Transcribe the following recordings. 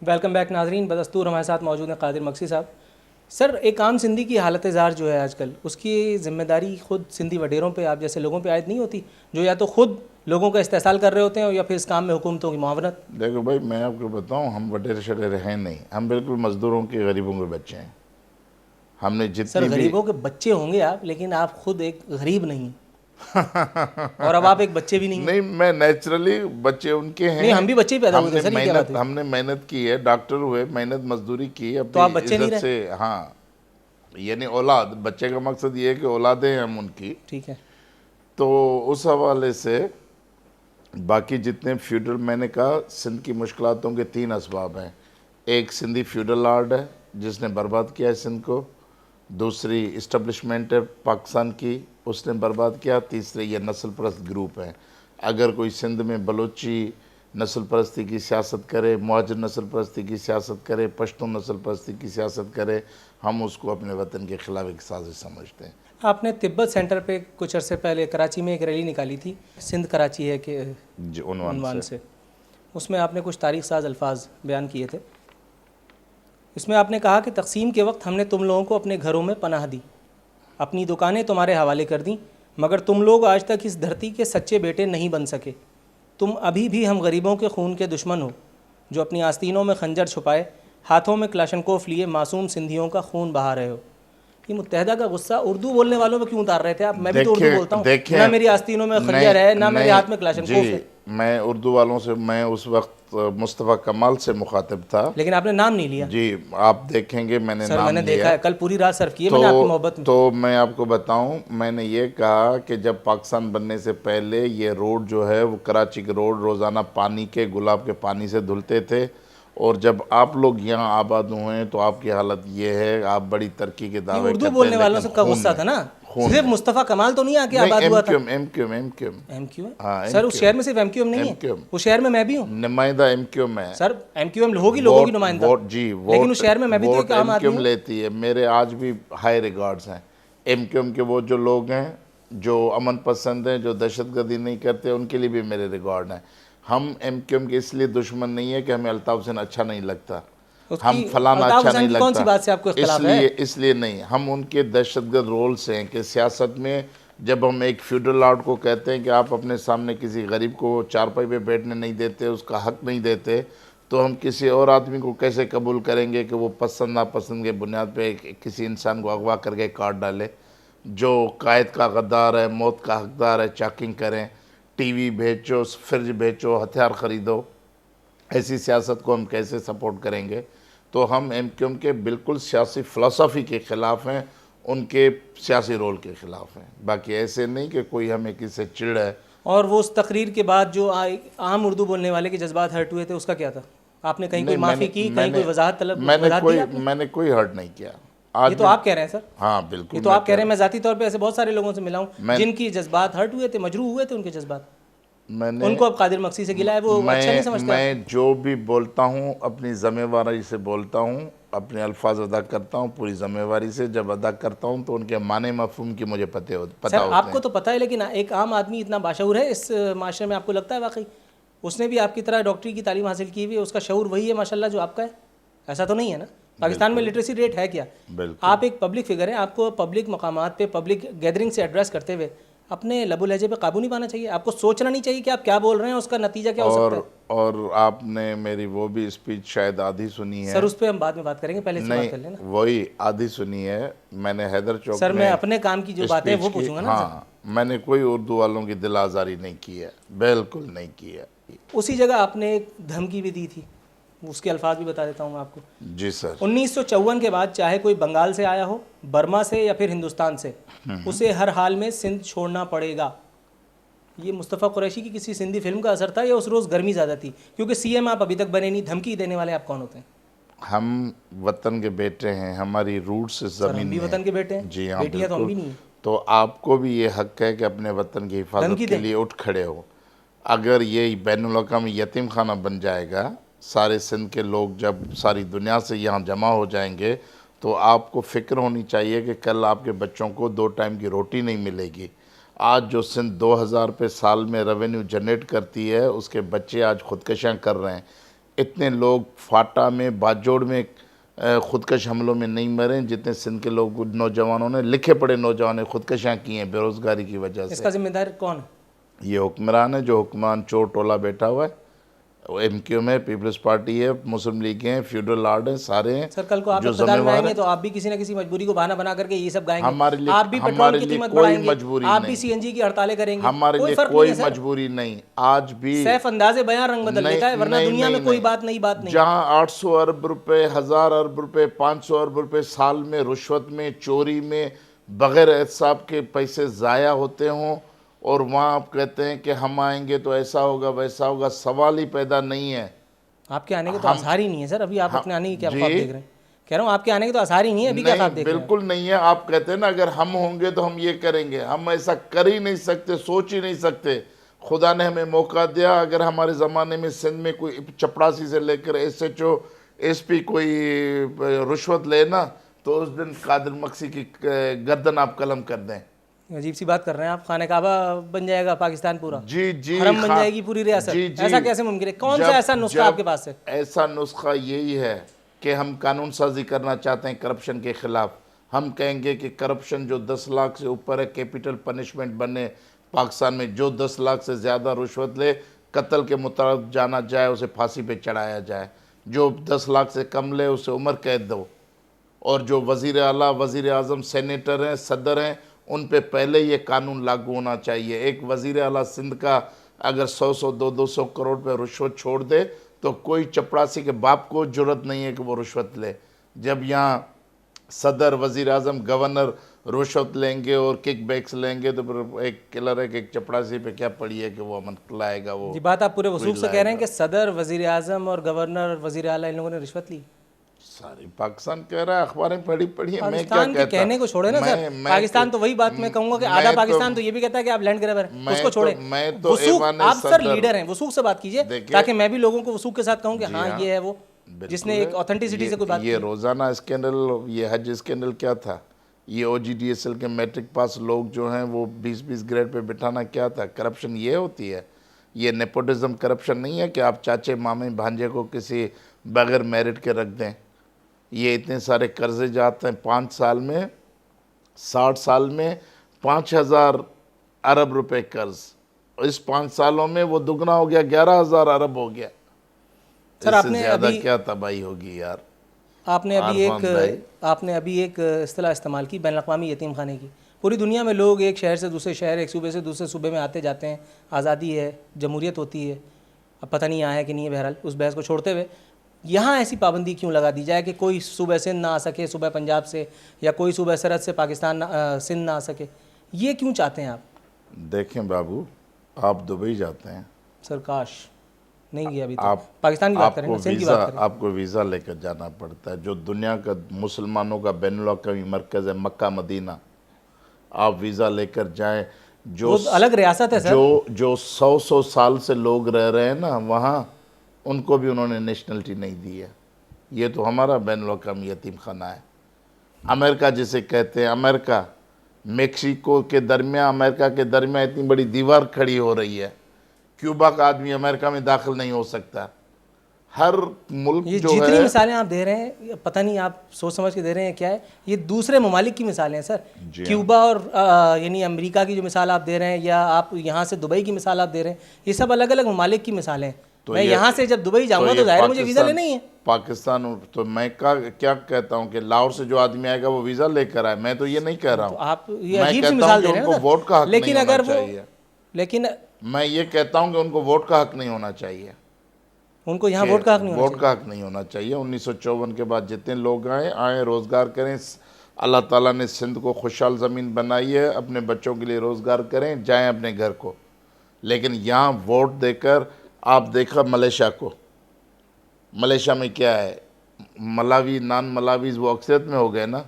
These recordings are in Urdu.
ویلکم بیک ناظرین، بدستور ہمارے ساتھ موجود ہیں قادر مکسی صاحب. سر، ایک عام سندھی کی حالت زار جو ہے آج کل، اس کی ذمہ داری خود سندھی وڈیروں پہ، آپ جیسے لوگوں پہ عائد نہیں ہوتی، جو یا تو خود لوگوں کا استحصال کر رہے ہوتے ہیں یا پھر اس کام میں حکومتوں کی معاونت؟ دیکھو بھائی، میں آپ کو بتاؤں، ہم وڈیرے شڈیرے ہیں نہیں، ہم بالکل مزدوروں کے، غریبوں کے بچے ہیں. ہم نے سر، جتنی بھی غریبوں کے بچے ہوں گے آپ، لیکن آپ خود ایک غریب نہیں ہیں اور اب آپ ایک بچے بھی نہیں ہیں. نہیں، میں نیچرلی بچے ان کے نہیں، ہیں. ہم بھی بچے ہی پیدا ہم ہوئے تھے نے سر، یہ کیا بات ہوئی؟ ہم نے محنت کی ہے، ڈاکٹر ہوئے، محنت مزدوری کی تو اپنی آپ بچے نہیں عزت رہے؟ سے. ہاں، یعنی اولاد، بچے کا مقصد یہ ہے کہ اولادیں ہیں ہم ان کی. ٹھیک ہے. تو اس حوالے سے باقی جتنے فیوڈل، میں نے کہا سندھ کی مشکلاتوں کے 3 اسباب ہیں. ایک سندھی فیوڈل آرٹ ہے جس نے برباد کیا ہے سندھ کو. دوسری اسٹیبلشمنٹ ہے پاکستان کی، اس نے برباد کیا. تیسرے یہ نسل پرست گروپ ہیں. اگر کوئی سندھ میں بلوچی نسل پرستی کی سیاست کرے، مہاجر نسل پرستی کی سیاست کرے، پشتون نسل پرستی کی سیاست کرے، ہم اس کو اپنے وطن کے خلاف ایک سازش سمجھتے ہیں. آپ نے تبت سینٹر پہ کچھ عرصے پہلے کراچی میں ایک ریلی نکالی تھی، سندھ کراچی ہے کہ جی، عنوان سے. اس میں آپ نے کچھ تاریخ ساز الفاظ بیان کیے تھے. اس میں آپ نے کہا کہ تقسیم کے وقت ہم نے تم لوگوں کو اپنے گھروں میں پناہ دی، اپنی دکانیں تمہارے حوالے کر دیں، مگر تم لوگ آج تک اس دھرتی کے سچے بیٹے نہیں بن سکے. تم ابھی بھی ہم غریبوں کے خون کے دشمن ہو، جو اپنی آستینوں میں خنجر چھپائے، ہاتھوں میں کلاشنکوف لیے معصوم سندھیوں کا خون بہا رہے ہو. یہ متحدہ کا غصہ اردو بولنے والوں پہ کیوں اتار رہے تھے آپ؟ میں بھی تو اردو بولتا ہوں، نہ میری آستینوں میں خنجر ہے، نہ میرے ہاتھ میں کلاشنکوف ہے. میں اردو والوں سے، میں اس وقت مصطفیٰ کمال سے مخاطب تھا. لیکن آپ نے نام نہیں لیا. جی، آپ دیکھیں گے میں نے سر، میں نام نے لیا. دیکھا ہے، کل پوری رات صرف کی ہے میں نے آپ کی محبت میں. تو میں آپ کو بتاؤں، میں نے یہ کہا کہ جب پاکستان بننے سے پہلے یہ روڈ جو ہے وہ کراچی کے روڈ روزانہ پانی کے، گلاب کے پانی سے دھلتے تھے، اور جب آپ لوگ یہاں آباد ہوئے ہیں تو آپ کی حالت یہ ہے. آپ بڑی ترقی کے یہ دعوے اردو کرتے بولنے ہیں والوں لیکن سے کا غصہ تھا نا، صرف مصطفیٰ کمال تو نہیں آ کے نہیں، آباد ایم ہوا تھا. Q M Q M Q ہاں، ایم؟ سر، اس شہر میں صرف ایم کیو ایم نہیں ہے، اس شہر میں میں بھی ہوں. نمائندہ ایم کیو ایم ہے. سر، ایم کیو ایم ہوگی لوگوں کی نمائندہ، ووٹ جی، لیکن اس شہر میں میں بھی تو ایک عام ایم کیو آدمی ایم ہوں. لیتی ہے. میرے آج بھی ہائی ریگارڈز ہیں ایم کیو ایم کے. وہ جو لوگ ہیں جو امن پسند ہیں، جو دہشت گردی نہیں کرتے، ان کے لیے بھی میرے ریگارڈ ہیں. ہم ایم کیو ایم کے اس لیے دشمن نہیں ہے کہ ہمیں الطاف حسین اچھا نہیں لگتا، اس ہم کی فلانا الطاف اچھا حسین نہیں کی کون سی لگتا، بات سے آپ کو اختلاف ہے؟ اس لیے نہیں. ہم ان کے دہشت گرد رول سے ہیں کہ سیاست میں جب ہم ایک فیوڈل آرٹ کو کہتے ہیں کہ آپ اپنے سامنے کسی غریب کو چارپائی پہ بیٹھنے نہیں دیتے، اس کا حق نہیں دیتے، تو ہم کسی اور آدمی کو کیسے قبول کریں گے کہ وہ پسند ناپسند کے بنیاد پہ کسی انسان کو اغوا کر کے کاٹ ڈالے، جو قائد کا غدار ہے، موت کا حقدار ہے، چاکنگ کریں، ٹی وی بیچو، فرج بیچو، ہتھیار خریدو. ایسی سیاست کو ہم کیسے سپورٹ کریں گے؟ تو ہم ایم کیو ایم کے بالکل سیاسی فلسفی کے خلاف ہیں، ان کے سیاسی رول کے خلاف ہیں. باقی ایسے نہیں کہ کوئی ہمیں کسی سے چڑ ہے. اور وہ اس تقریر کے بعد جو عام اردو بولنے والے کے جذبات ہرٹ ہوئے تھے، اس کا کیا تھا؟ آپ نے کہیں کوئی معافی کی، کہیں کوئی وضاحت دی آپ نے؟ میں نے کوئی ہرٹ نہیں کیا. یہ تو آپ کہہ رہے ہیں سر. ہاں بالکل، یہ تو آپ کہہ رہے ہیں. میں ذاتی طور پہ ایسے بہت سارے لوگوں سے ملا ہوں جن کی جذبات ہرٹ ہوئے تھے، مجروح ہوئے تھے ان کے جذبات. ان کو اب قادر مکسی سے گلا ہے، وہ اچھا نہیں سمجھتے. میں جو بھی بولتا ہوں اپنی ذمہ داری سے بولتا ہوں، اپنے الفاظ ادا کرتا ہوں پوری ذمہ داری سے. جب ادا کرتا ہوں تو ان کے معنی مفہوم کی مجھے پتہ ہوتے سر، ہیں. آپ کو تو پتہ ہے، لیکن ایک عام آدمی اتنا باشعور ہے اس معاشرے میں، آپ کو لگتا ہے واقعی اس نے بھی آپ کی طرح ڈاکٹری کی تعلیم حاصل کی ہوئی ہے، اس کا شعور وہی ہے ماشاءاللہ جو آپ کا ہے؟ ایسا تو نہیں ہے نا. پاکستان میں لٹریسی ریٹ ہے کیا؟ آپ ایک پبلک فگر ہیں، آپ کو پبلک مقامات پہ پبلک گیدرنگ سے ایڈریس کرتے ہوئے اپنے لب و لہجے پہ قابو نہیں پانا چاہیے؟ آپ کو سوچنا نہیں چاہیے کہ آپ کیا بول رہے ہیں، اس کا نتیجہ کیا ہو سکتا ہے؟ اور آپ نے میری وہ بھی اسپیچ شاید آدھی سنی ہے. سر، اس پہ ہم بعد میں بات کریں گے، پہلے اس سے بات کر لینا. وہی آدھی سنی ہے. میں نے حیدر چوک سر، میں اپنے کام کی جو باتیں وہ پوچھوں گا نا. ہاں، میں نے کوئی اردو والوں کی دل آزاری نہیں کی ہے، بالکل نہیں کی ہے. اسی جگہ آپ نے ایک دھمکی بھی دی تھی، اس کے الفاظ بھی بتا دیتا ہوں میں آپ کو. جی سر. 1954 کے بعد چاہے کوئی بنگال سے آیا ہو، برما سے یا پھر ہندوستان سے، اسے ہر حال میں سندھ چھوڑنا پڑے گا. یہ مصطفیٰ قریشی کی کسی سندھی فلم کا اثر تھا یا اس روز گرمی زیادہ تھی؟ کیونکہ سی ایم آپ ابھی تک بنے نہیں. دھمکی دینے والے آپ کون ہوتے ہیں؟ ہم وطن کے بیٹے ہیں، ہماری روٹس زمین میں. ہم بھی وطن کے بیٹے ہیں. جی ہاں، بیٹیاں تو ہم بھی بالکل. نہیں ہیں. تو آپ کو بھی یہ حق ہے کہ اپنے وطن کی حفاظت کے لیے اٹھ کھڑے ہو. اگر یہ بین الاقوامی یتیم خانہ بن جائے گا، سارے سندھ کے لوگ جب ساری دنیا سے یہاں جمع ہو جائیں گے، تو آپ کو فکر ہونی چاہیے کہ کل آپ کے بچوں کو 2 ٹائم کی روٹی نہیں ملے گی. آج جو سندھ 2000 روپے سال میں ریونیو جنریٹ کرتی ہے، اس کے بچے آج خودکشیاں کر رہے ہیں. اتنے لوگ فاٹا میں باجوڑ میں خودکش حملوں میں نہیں مرے جتنے سندھ کے لوگ نوجوانوں نے لکھے پڑے نوجوانوں نے خودکشیاں کی ہیں بے روزگاری کی وجہ اس سے. کا ذمہ دار کون ہے؟ یہ حکمران ہے جو حکمران چور ٹولہ بیٹھا ہوا ہے. وہ ایم کیو میں پیپلز پارٹی ہے, مسلم لیگ ہیں, فیوڈل آرڈ ہیں, سارے ہیں سر کل کو آپ جو اقتدار میں آئیں ذمہ گے تو آپ بھی کسی نہ کسی مجبوری کو بہانہ بنا کر کے یہ سب گائیں گے. ہمارے لیے آپ بھی پیٹرول ہمارے کی لیے قیمت کوئی بڑھائیں گے, مجبوری آپ بھی نہیں, سی این جی کی ہڑتالیں کریں گے. ہمارے کوئی لیے فرق نہیں کوئی ہے سر. مجبوری نہیں. آج بھی سیف انداز بیان رنگ بدل دیتا ہے, ورنہ دنیا میں کوئی بات نہیں. جہاں 800 ارب روپے, 1000 ارب روپے, 500 ارب روپے سال میں رشوت میں, چوری میں, بغیر احتساب کے پیسے ضائع ہوتے ہوں, اور وہاں آپ کہتے ہیں کہ ہم آئیں گے تو ایسا ہوگا ویسا ہوگا, سوال ہی پیدا نہیں ہے. آپ کے آنے کے تو آثار ہی نہیں ہے سر. ابھی آپ اپنے آنے کی کیا خواب دیکھ رہے ہیں؟ کہہ رہا ہوں آپ کے آنے کے تو آثار ہی نہیں ہے. ابھی کیا خواب دیکھ رہے ہیں؟ بالکل نہیں ہے. آپ کہتے ہیں نا اگر ہم ہوں گے تو ہم یہ کریں گے. ہم ایسا کر ہی نہیں سکتے, سوچ ہی نہیں سکتے. خدا نے ہمیں موقع دیا. اگر ہمارے زمانے میں سندھ میں کوئی چپڑاسی سے لے کر S H O, S P کوئی رشوت لے نا, تو اس دن قادر مکسی کی گردن آپ قلم کر دیں. عجیب سی بات کر رہے ہیں آپ. خانہ کعبہ بن جائے گا پاکستان پورا, جی جی, حرم بن جائے گی پوری ریاست. ایسا کیسے ممکن ہے؟ کون سا ایسا نسخہ آپ کے پاس ہے؟ ایسا نسخہ یہی ہے کہ ہم قانون سازی کرنا چاہتے ہیں کرپشن کے خلاف. ہم کہیں گے کہ کرپشن جو 10 لاکھ سے اوپر ہے, کیپٹل پنشمنٹ بنے پاکستان میں. جو 10 لاکھ سے زیادہ رشوت لے, قتل کے متعلق جانا جائے, اسے پھانسی پہ چڑھایا جائے. جو 10 لاکھ سے کم لے اسے عمر قید دو. اور جو وزیر اعلیٰ, وزیر اعظم, سینیٹر ہیں, صدر ہیں, ان پہ پہلے یہ قانون لاگو ہونا چاہیے. ایک وزیر اعلیٰ سندھ کا اگر 100 200 کروڑ پہ رشوت چھوڑ دے تو کوئی چپڑاسی کے باپ کو جرت نہیں ہے کہ وہ رشوت لے. جب یہاں صدر, وزیر اعظم, گورنر رشوت لیں گے اور کک بیکس لیں گے تو پھر ایک کلر ہے کہ ایک چپڑاسی پہ کیا پڑی ہے کہ وہ امن لائے گا. وہ یہ بات آپ پورے وثوق سے کہہ رہے ہیں کہ صدر, وزیر اعظم اور گورنر, وزیر اعلیٰ, ان لوگوں نے رشوت لی؟ ساری پاکستان کہہ رہا ہے, اخباریں پڑھی ہیں. میں کیا پاکستان کے کہتا کہنے کو چھوڑے نا سر. پاکستان تو وہی بات میں کہوں گا کہ آدھا پاکستان تو یہ بھی کہتا ہے کہ آپ لینڈ گریبر ہیں. اس کو چھوڑے. میں تو وثوق, ایوان آپ سر صدر لیڈر ہیں, وثوق سے بات کیجئے تاکہ میں بھی لوگوں کو وثوق کے ساتھ کہوں کہ ہاں یہ ہے وہ جس نے ایک آتھنٹسٹی سے کوئی بات کی. یہ روزانہ اسکینڈل, یہ حج اسکینڈل کیا تھا؟ یہ او جی ڈی ایس ایل کے میٹرک پاس لوگ جو ہیں وہ 20 گریڈ پہ بٹھانا کیا تھا؟ کرپشن یہ ہوتی ہے. یہ نیپوٹزم کرپشن نہیں ہے کہ آپ چاچے, مامے, بھانجے کو کسی بغیر میرٹ کے رکھ دیں. یہ اتنے سارے قرضے جاتے ہیں 5 سال میں, 60 سال میں 5000 ارب روپے قرض. اس 5 سالوں میں وہ دگنا ہو گیا, 11000 ارب ہو گیا. اس سے زیادہ کیا تباہی ہوگی یار. آپ نے ابھی ایک اصطلاح استعمال کی, بین الاقوامی یتیم خانے کی. پوری دنیا میں لوگ ایک شہر سے دوسرے شہر, ایک صوبے سے دوسرے صوبے میں آتے جاتے ہیں, آزادی ہے, جمہوریت ہوتی ہے. اب پتہ نہیں آیا ہے کہ نہیں ہے. بہرحال اس بحث کو چھوڑتے ہوئے, یہاں ایسی پابندی کیوں لگا دی جائے کہ کوئی صوبہ سندھ نہ آ سکے, صوبہ پنجاب سے, یا کوئی صوبہ سرحد سے پاکستان سندھ نہ آ سکے؟ یہ کیوں چاہتے ہیں آپ؟ دیکھیں بابو, آپ دبئی جاتے ہیں. سر کاش نہیں گیا ابھی تک. پاکستان کی بات کریں, سندھ کی بات کریں. آپ کو ویزا لے کر جانا پڑتا ہے. جو دنیا کا مسلمانوں کا بین الاقوامی مرکز ہے مکہ مدینہ, آپ ویزا لے کر جائیں. جو الگ ریاست ہے سر. جو 100 سال سے لوگ رہ رہے ہیں نا وہاں, ان کو بھی انہوں نے نیشنلٹی نہیں دی ہے. یہ تو ہمارا بین الاقوامی یتیم خانہ ہے. امریکہ جسے کہتے ہیں, امریکہ میکسیکو کے درمیان, امریکہ کے درمیان اتنی بڑی دیوار کھڑی ہو رہی ہے. کیوبا کا آدمی امریکہ میں داخل نہیں ہو سکتا. ہر ملک یہ جو ہے, جتنی مثالیں آپ دے رہے ہیں, پتہ نہیں آپ سوچ سمجھ کے دے رہے ہیں کیا ہے, یہ دوسرے ممالک کی مثالیں ہیں سر. کیوبا اور یعنی امریکہ کی جو مثال آپ دے رہے ہیں, یا آپ یہاں سے دبئی کی مثال آپ دے رہے ہیں, یہ سب الگ الگ ممالک کی مثالیں ہیں. میں یہاں سے جب دبئی جاؤں گا تو ظاہر مجھے ویزا لینا ہی ہے. پاکستان تو میں کیا کہتا ہوں کہ لاہور سے جو آدمی آئے گا وہ ویزا لے کر آئے. میں تو یہ نہیں کہہ رہا ہوں. آپ یہ عجیب سی مثال دے رہے ہیں نا. ووٹ کا حق نہیں ہونا چاہیے. لیکن میں یہ کہتا ہوں کہ ان کو ووٹ کا حق نہیں ہونا چاہیے. ان کو یہاں ووٹ کا حق نہیں ہونا چاہیے. ووٹ کا حق نہیں ہونا چاہیے. 1954 کے بعد جتنے لوگ آئیں روزگار کریں. اللہ تعالیٰ نے سندھ کو خوشحال زمین بنائی ہے, اپنے بچوں کے لیے روزگار کریں, جائیں اپنے گھر کو. لیکن یہاں ووٹ دے کر آپ دیکھا ملیشیا کو. ملیشیا میں کیا ہے, ملاوی نان ملاویز وہ اکثریت میں ہو گئے نا,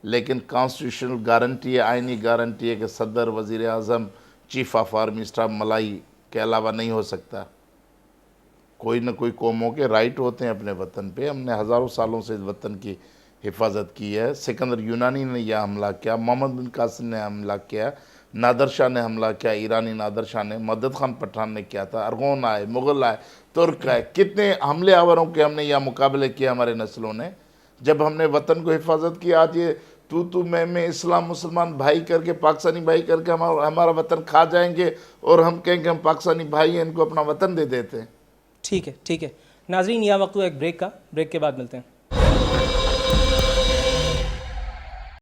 لیکن کانسٹیٹیوشنل گارنٹی ہے, آئینی گارنٹی ہے کہ صدر, وزیر اعظم, چیف آف آرمی اسٹاف ملائی کے علاوہ نہیں ہو سکتا. کوئی نہ کوئی قوموں کے رائٹ ہوتے ہیں اپنے وطن پہ. ہم نے ہزاروں سالوں سے اس وطن کی حفاظت کی ہے. سکندر یونانی نے یہ حملہ کیا, محمد بن قاسم نے حملہ کیا. نادر شاہ نے حملہ کیا، ایرانی نادر شاہ نے، مدد خان پٹھان نے کیا تھا، ارغون آئے، مغل آئے، ترک آئے، کتنے حملے آوروں کے ہم نے یہ مقابلے کیے ہمارے نسلوں نے. جب ہم نے وطن کو حفاظت کی، آج یہ تو میں اسلام مسلمان بھائی کر کے، پاکستانی بھائی کر کے ہمارا وطن کھا جائیں گے اور ہم کہیں کہ ہم پاکستانی بھائی ہیں، ان کو اپنا وطن دے دیتے ہیں. ٹھیک ہے. ناظرین، یہ وقت ہوا ایک بریک کا، بریک کے بعد ملتے ہیں.